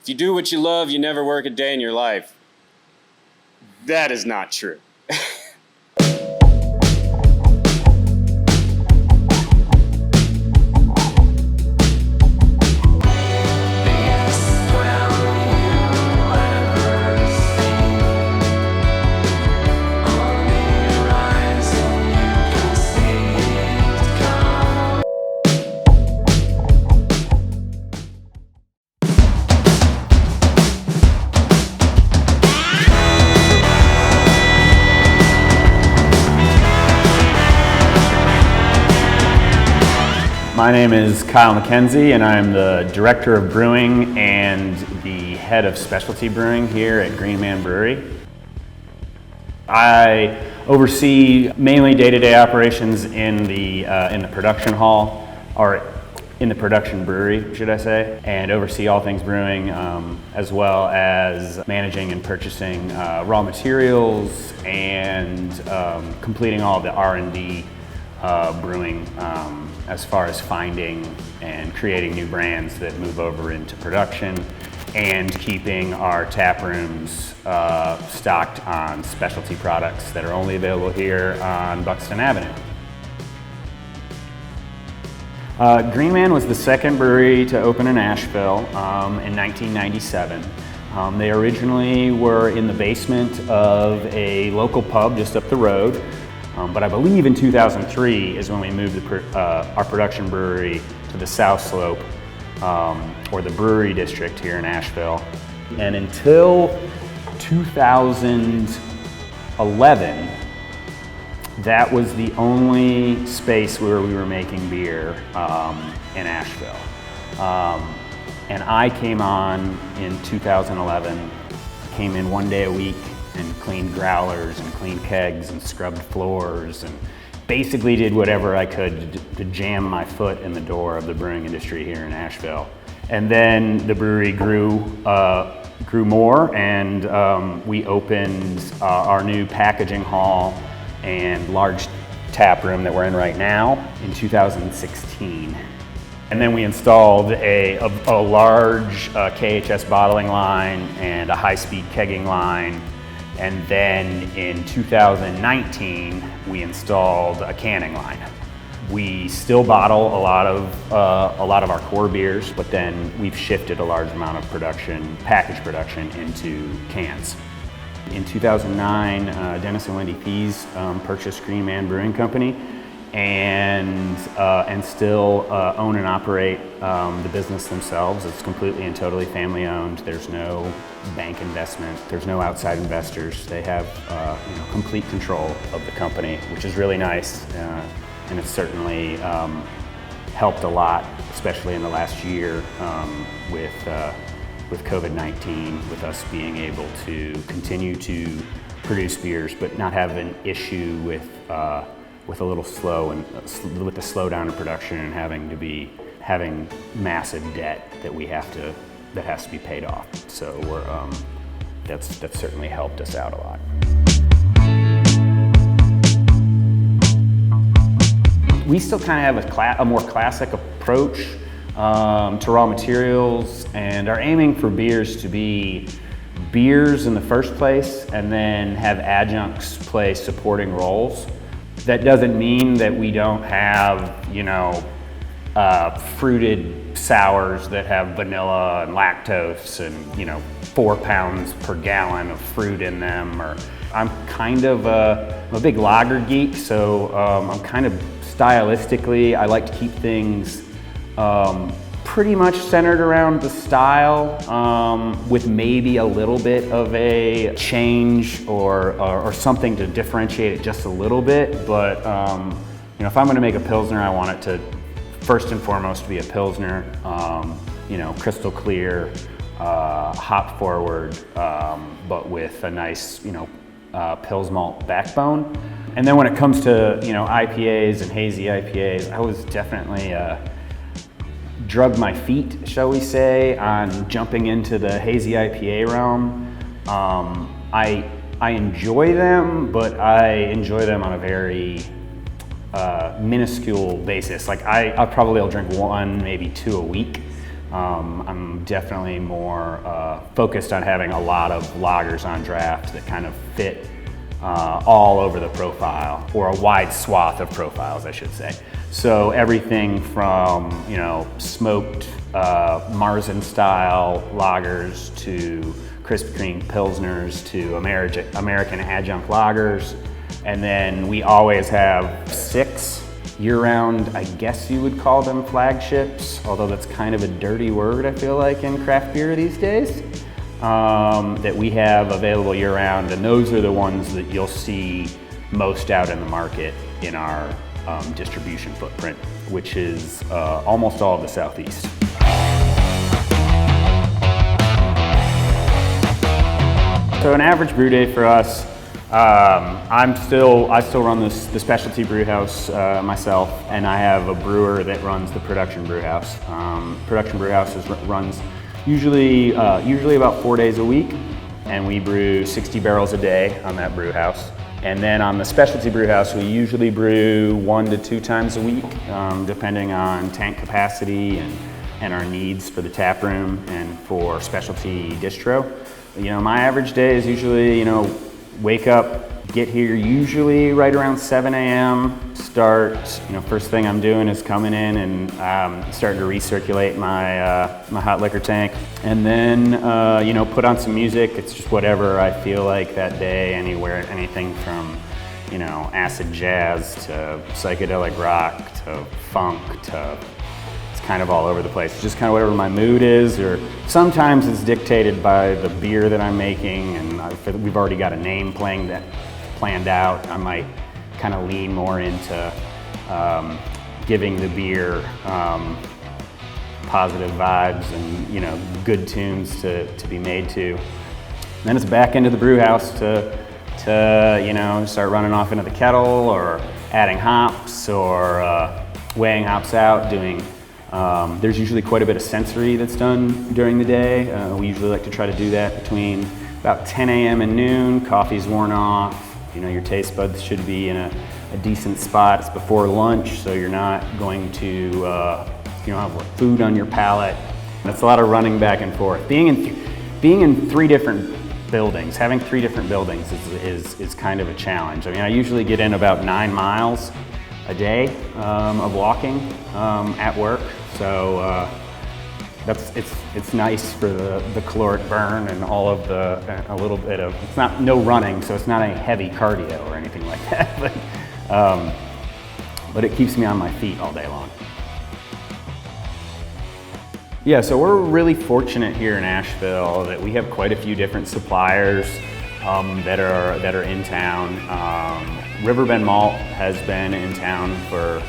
if you do what you love, you never work a day in your life. That is not true. My name is Kyle McKenzie, and I'm the Director of Brewing and the Head of Specialty Brewing here at Man Brewery. I oversee mainly day-to-day operations in the production hall, or in the production brewery, should I say, and oversee all things brewing, as well as managing and purchasing raw materials and completing all the R&D brewing, as far as finding and creating new brands that move over into production, and keeping our tap rooms stocked on specialty products that are only available here on Buxton Avenue. Green Man was the second brewery to open in Asheville in 1997. They originally were in the basement of a local pub just up the road. But I believe in 2003 is when we moved our production brewery to the South Slope, or the brewery district here in Asheville. And until 2011, that was the only space where we were making beer in Asheville. And I came on in 2011, came in one day a week, and cleaned growlers and cleaned kegs and scrubbed floors and basically did whatever I could to jam my foot in the door of the brewing industry here in Asheville. And then the brewery grew more, and we opened our new packaging hall and large tap room that we're in right now in 2016. And then we installed a large KHS bottling line and a high-speed kegging line. And then in 2019, we installed a canning line. We still bottle a lot of our core beers, but then we've shifted a large amount of production, package production, into cans. In 2009, Dennis and Wendy Pease purchased Green Man Brewing Company, and still own and operate the business themselves. It's completely and totally family owned. There's no bank investment. There's no outside investors. They have complete control of the company, which is really nice, and it's certainly helped a lot, especially in the last year with COVID-19, with us being able to continue to produce beers, but not have an issue with a little slow and with the slowdown in production and having massive debt that has to be paid off. So that's certainly helped us out a lot. We still kind of have a more classic approach to raw materials, and are aiming for beers to be beers in the first place, and then have adjuncts play supporting roles. That doesn't mean that we don't have, fruited sours that have vanilla and lactose and, 4 pounds per gallon of fruit in them. Or I'm kind of I'm a big lager geek, so I'm kind of stylistically, I like to keep things pretty much centered around the style, with maybe a little bit of a change or something to differentiate it just a little bit. But if I'm going to make a Pilsner, I want it to first and foremost be a Pilsner, crystal clear, hop forward, but with a nice, Pils malt backbone. And then when it comes to, IPAs and hazy IPAs, I was definitely drug my feet, shall we say, on jumping into the hazy IPA realm. I enjoy them, but I enjoy them on a very minuscule basis. Like I probably will drink 1, maybe 2 a week. I'm definitely more focused on having a lot of lagers on draft that kind of fit all over the profile, or a wide swath of profiles, I should say. So everything from, you know, smoked Marzen style lagers to Krispy Kreme Pilsners to American adjunct lagers. And then we always have 6 year-round, I guess you would call them flagships, although that's kind of a dirty word, I feel like, in craft beer these days, that we have available year-round. And those are the ones that you'll see most out in the market in our distribution footprint, which is almost all of the Southeast. So an average brew day for us, I still run the specialty brew house myself, and I have a brewer that runs the production brew house. Production brew house runs usually about 4 days a week, and we brew 60 barrels a day on that brew house. And then on the specialty brew house, we usually brew 1 to 2 times a week, depending on tank capacity and our needs for the tap room and for specialty distro. You know, my average day is usually, you know, wake up, get here usually right around 7 a.m. Start, you know, first thing I'm doing is coming in and starting to recirculate my hot liquor tank. And then, you know, put on some music. It's just whatever I feel like that day, anything from, you know, acid jazz to psychedelic rock to funk to, it's kind of all over the place. It's just kind of whatever my mood is, or sometimes it's dictated by the beer that I'm making, and we've already got a name planned out. I might kind of lean more into giving the beer positive vibes and, you know, good tunes to be made to. And then it's back into the brew house to you know, start running off into the kettle, or adding hops, or weighing hops out, doing there's usually quite a bit of sensory that's done during the day. We usually like to try to do that between about 10 a.m. and noon. Coffee's worn off. You know, your taste buds should be in a decent spot. It's before lunch, so you're not going to, you don't have food on your palate. That's a lot of running back and forth. Being in 3 different buildings, having 3 different buildings is kind of a challenge. I mean, I usually get in about 9 miles a day of walking at work, so it's nice for the caloric burn and all of a little bit of, it's not no running, so it's not any heavy cardio or anything like that, but it keeps me on my feet all day long. Yeah, so we're really fortunate here in Asheville that we have quite a few different suppliers that are in town. Riverbend Malt has been in town for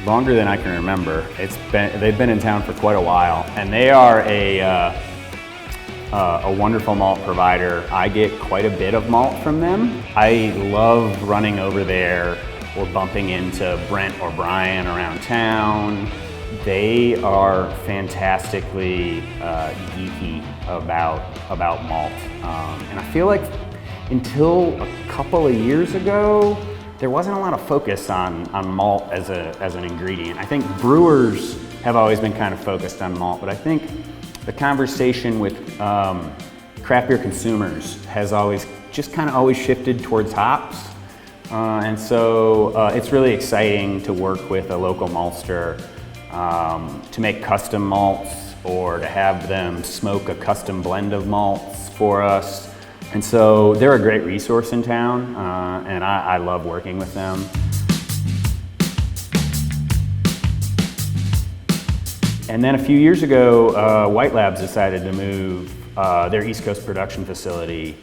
longer than I can remember. They've been in town for quite a while, and they are a wonderful malt provider. I get quite a bit of malt from them. I love running over there or bumping into Brent or Brian around town. They are fantastically geeky about malt, and I feel like until a couple of years ago, there wasn't a lot of focus on malt as an ingredient. I think brewers have always been kind of focused on malt, but I think the conversation with craft beer consumers has always shifted towards hops. And so it's really exciting to work with a local maltster to make custom malts, or to have them smoke a custom blend of malts for us. And so they're a great resource in town, and I love working with them. And then a few years ago, White Labs decided to move their East Coast production facility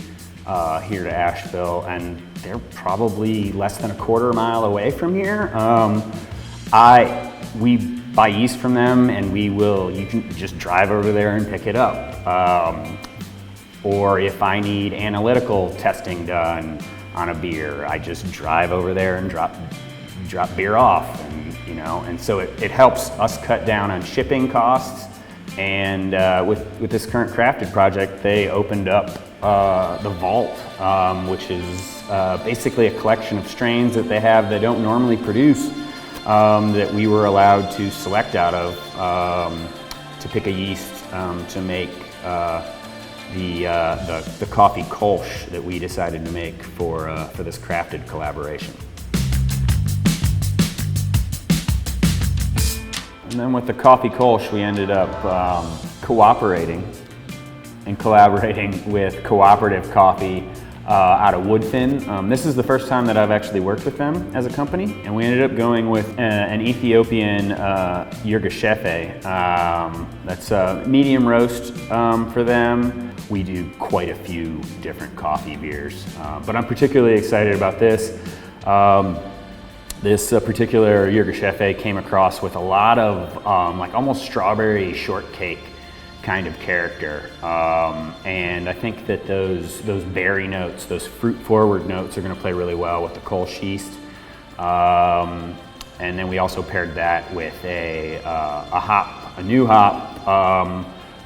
here to Asheville, and they're probably less than a quarter mile away from here. We buy yeast from them, and you can just drive over there and pick it up. Or if I need analytical testing done on a beer, I just drive over there and drop beer off, and so it helps us cut down on shipping costs. And with this current crafted project, they opened up the Vault, which is basically a collection of strains that they have that don't normally produce, that we were allowed to select out of pick a yeast to make the coffee Kolsch that we decided to make for this crafted collaboration. And then with the coffee Kolsch, we ended up cooperating and collaborating with Cooperative Coffee out of Woodfin. This is the first time that I've actually worked with them as a company, and we ended up going with an Ethiopian Yirgacheffe. That's a medium roast for them. We do quite a few different coffee beers, but I'm particularly excited about this. This particular Yirgacheffe came across with a lot of like almost strawberry shortcake kind of character, and I think that those berry notes, those fruit-forward notes, are going to play really well with the Kolsch yeast. And then we also paired that with a new hop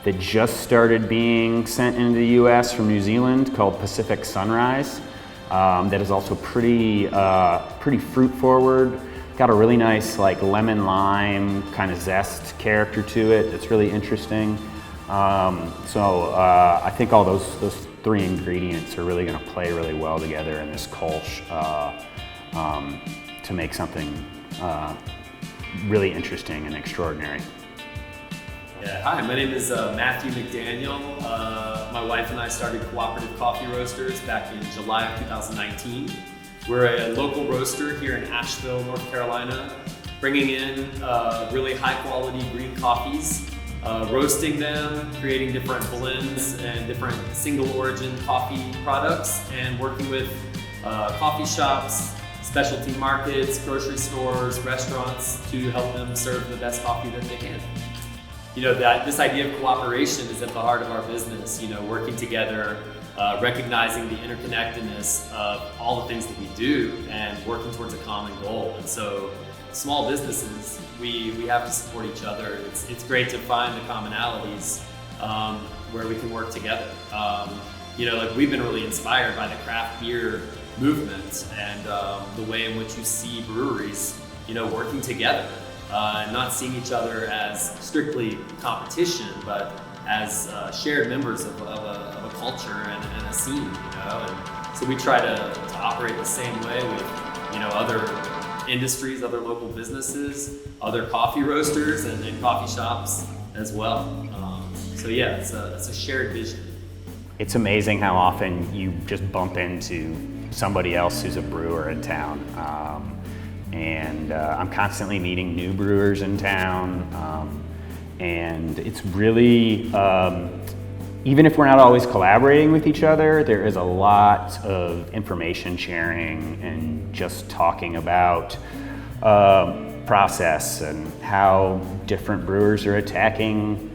that just started being sent into the U.S. from New Zealand, called Pacific Sunrise. That is also pretty fruit-forward. Got a really nice like lemon lime kind of zest character to it. It's really interesting. I think all those three ingredients are really going to play really well together in this Kolsch to make something really interesting and extraordinary. Yeah, hi, my name is Matthew McDaniel. My wife and I started Cooperative Coffee Roasters back in July of 2019. We're a local roaster here in Asheville, North Carolina, bringing in really high quality green coffees, roasting them, creating different blends and different single origin coffee products, and working with coffee shops, specialty markets, grocery stores, restaurants to help them serve the best coffee that they can. You know, this idea of cooperation is at the heart of our business, you know, working together, recognizing the interconnectedness of all the things that we do and working towards a common goal. And so small businesses, we have to support each other. It's great to find the commonalities where we can work together. You know, like we've been really inspired by the craft beer movement and the way in which you see breweries, you know, working together. Not seeing each other as strictly competition, but as shared members of a culture and a scene, you know. And so we try to operate the same way with, you know, other industries, other local businesses, other coffee roasters, and coffee shops as well. So yeah, it's a shared vision. It's amazing how often you just bump into somebody else who's a brewer in town. And I'm constantly meeting new brewers in town, and it's really, even if we're not always collaborating with each other, there is a lot of information sharing and just talking about process and how different brewers are attacking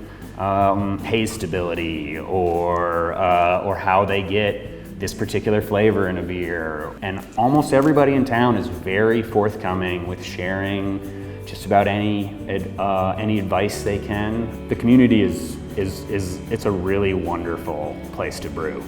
haze stability or how they get this particular flavor in a beer. And almost everybody in town is very forthcoming with sharing just about any advice they can. The community it's a really wonderful place to brew.